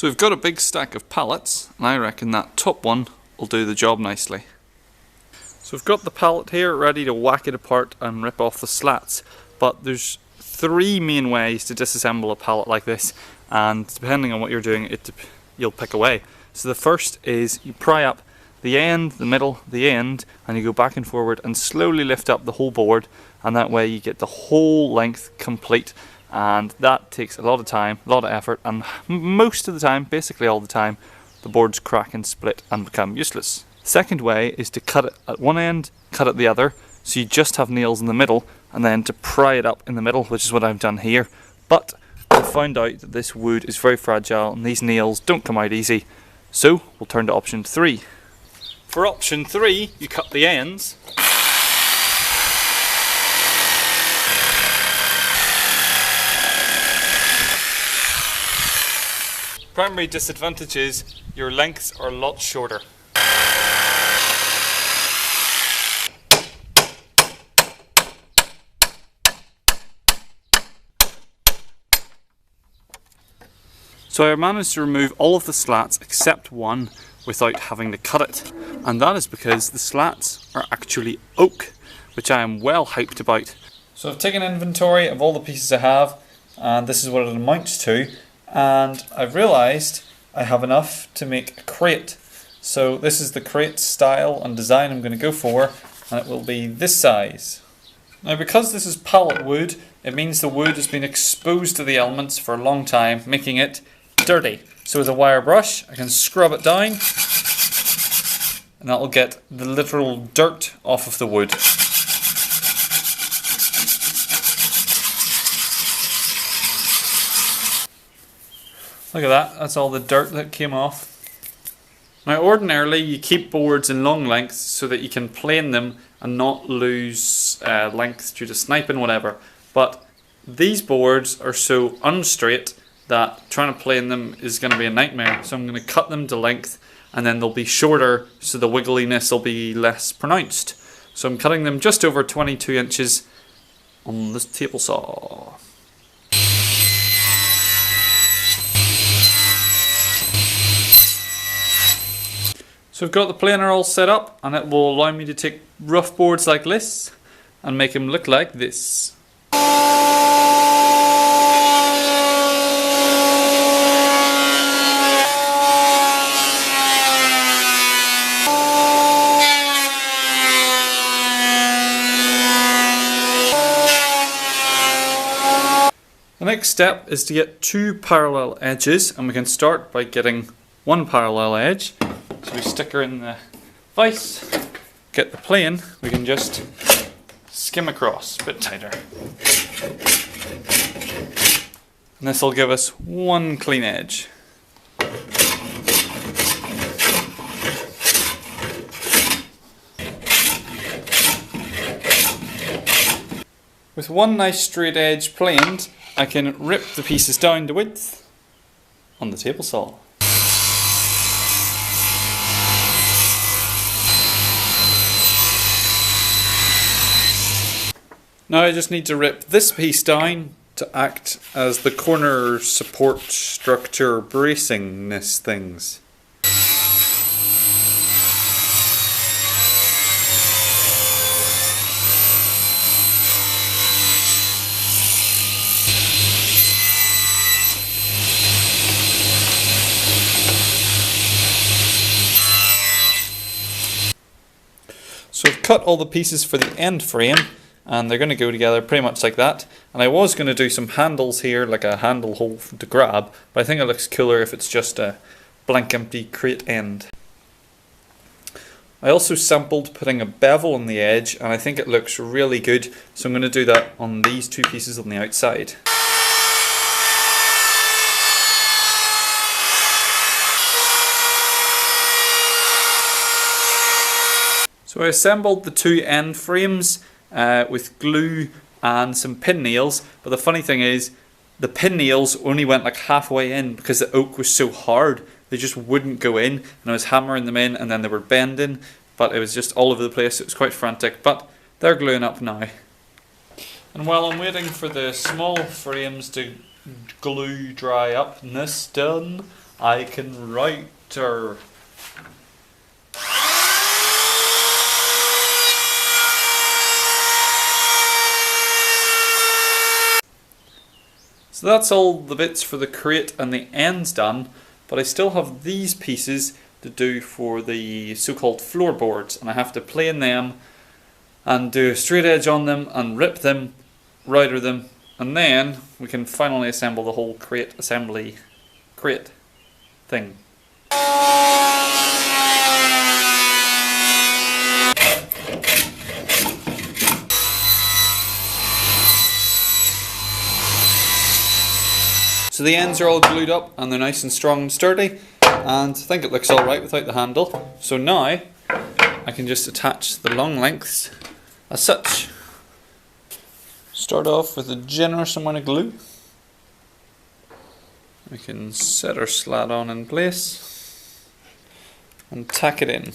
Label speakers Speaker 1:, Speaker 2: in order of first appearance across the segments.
Speaker 1: So we've got a big stack of pallets, and I reckon that top one will do the job nicely. So we've got the pallet here ready to whack it apart and rip off the slats, but there's three main ways to disassemble a pallet like this, and depending on what you're doing, you'll pick away. So the first is you pry up the end, the middle, the end, and you go back and forward and slowly lift up the whole board, and that way you get the whole length complete. And that takes a lot of time, a lot of effort, and most of the time, basically all the time, the boards crack and split and become useless. Second way is to cut it at one end, cut at the other, so you just have nails in the middle, and then to pry it up in the middle, which is what I've done here. But I found out that this wood is very fragile and these nails don't come out easy, so we'll turn to option 3. For option 3, you cut the ends. Primary disadvantage is your lengths are a lot shorter. So I managed to remove all of the slats except one without having to cut it, and that is because the slats are actually oak, which I am well hyped about. So I've taken inventory of all the pieces I have, and this is what it amounts to. And I've realised I have enough to make a crate. So this is the crate style and design I'm going to go for, and it will be this size. Now because this is pallet wood, it means the wood has been exposed to the elements for a long time, making it dirty. So with a wire brush I can scrub it down, and that will get the literal dirt off of the wood. Look at that, that's all the dirt that came off. Now ordinarily you keep boards in long lengths so that you can plane them and not lose length due to sniping, whatever. But these boards are so unstraight that trying to plane them is going to be a nightmare. So I'm going to cut them to length, and then they'll be shorter so the wiggliness will be less pronounced. So I'm cutting them just over 22 inches on this table saw. So I've got the planer all set up, and it will allow me to take rough boards like this and make them look like this. The next step is to get two parallel edges, and we can start by getting one parallel edge. So we stick her in the vise, get the plane, we can just skim across a bit tighter. And this will give us one clean edge. With one nice straight edge planed, I can rip the pieces down to width on the table saw. Now I just need to rip this piece down to act as the corner support structure bracingness things. So I've cut all the pieces for the end frame, and they're going to go together pretty much like that. And I was going to do some handles here, like a handle hole to grab, but I think it looks cooler if it's just a blank empty crate end. I also sampled putting a bevel on the edge, and I think it looks really good, so I'm going to do that on these two pieces on the outside. So I assembled the two end frames with glue and some pin nails, but the funny thing is the pin nails only went like halfway in because the oak was so hard they just wouldn't go in, and I was hammering them in and then they were bending, but it was just all over the place. It was quite frantic, but they're gluing up now. And while I'm waiting for the small frames to glue dry up and this done, I can router. So that's all the bits for the crate and the ends done, but I still have these pieces to do for the so-called floorboards, and I have to plane them and do a straight edge on them and rip them, router them, and then we can finally assemble the whole crate assembly crate thing. So the ends are all glued up and they're nice and strong and sturdy, and I think it looks alright without the handle. So now I can just attach the long lengths as such. Start off with a generous amount of glue. We can set our slat on in place and tack it in.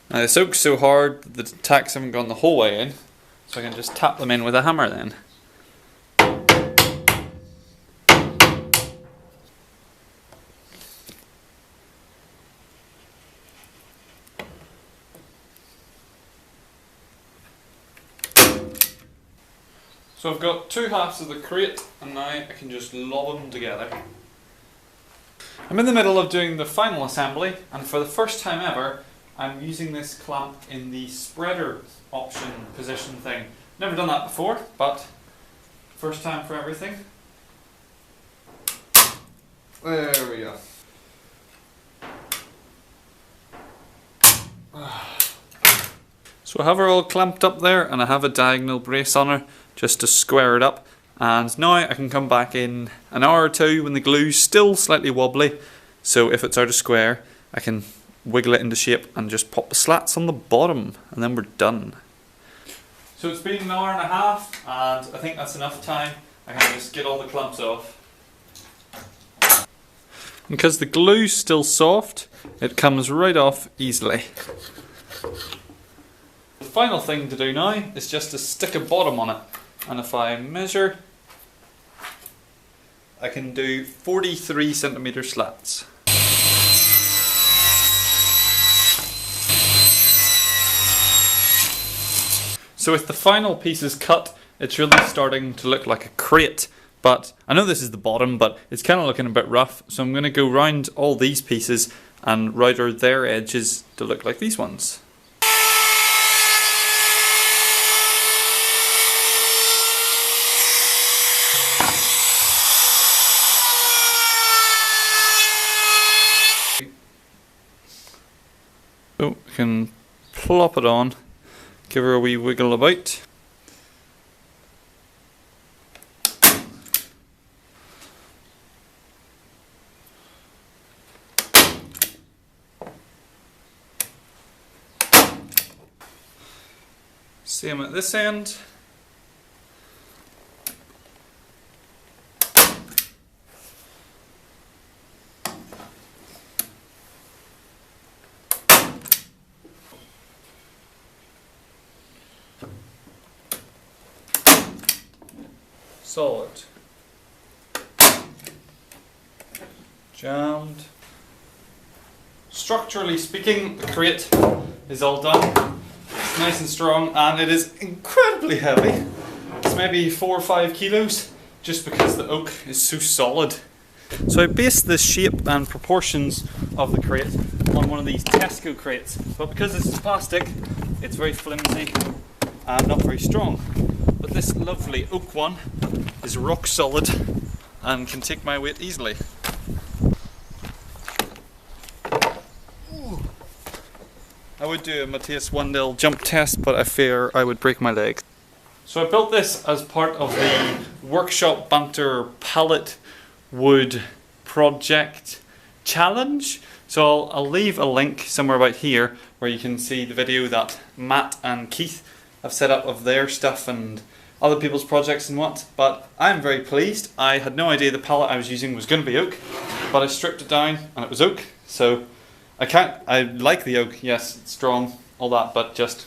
Speaker 1: Now this oak's so hard that the tacks haven't gone the whole way in, so I can just tap them in with a hammer then. So I've got two halves of the crate and now I can just lob them together. I'm in the middle of doing the final assembly, and for the first time ever I'm using this clamp in the spreader option position thing. Never done that before, but first time for everything. There we go. So I have her all clamped up there and I have a diagonal brace on her just to square it up, and now I can come back in an hour or two when the glue's still slightly wobbly, so if it's out of square I can wiggle it into shape and just pop the slats on the bottom and then we're done. So it's been an hour and a half and I think that's enough time. I can just get all the clumps off. Because the glue's still soft, it comes right off easily. The final thing to do now is just to stick a bottom on it, and if I measure I can do 43cm slats. So with the final pieces cut, it's really starting to look like a crate, but I know this is the bottom, but it's kind of looking a bit rough, so I'm going to go round all these pieces and router their edges to look like these ones. So I can plop it on, give her a wee wiggle about. Same at this end. Solid. Jammed. Structurally speaking, the crate is all done. It's nice and strong and it is incredibly heavy. It's maybe 4 or 5 kilos just because the oak is so solid. So I based the shape and proportions of the crate on one of these Tesco crates, but because this is plastic, it's very flimsy and not very strong. But this lovely oak one is rock solid and can take my weight easily. I would do a Matthias Wandel jump test, but I fear I would break my leg. So I built this as part of the Workshop Banter Pallet Wood project challenge. So I'll leave a link somewhere about here where you can see the video that Matt and Keith have set up of their stuff and other people's projects and what. But I'm very pleased. I had no idea the pallet I was using was going to be oak, but I stripped it down and it was oak. So I like the oak, yes, it's strong, all that, but just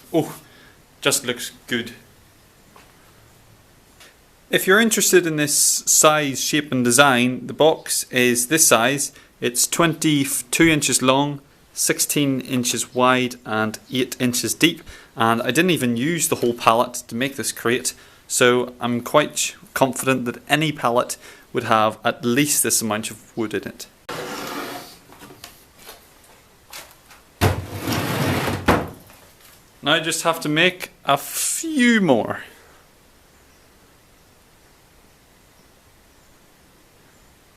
Speaker 1: looks good. If you're interested in this size, shape and design, the box is this size. It's 22 inches long, 16 inches wide and 8 inches deep, and I didn't even use the whole pallet to make this crate, so I'm quite confident that any pallet would have at least this amount of wood in it. Now I just have to make a few more.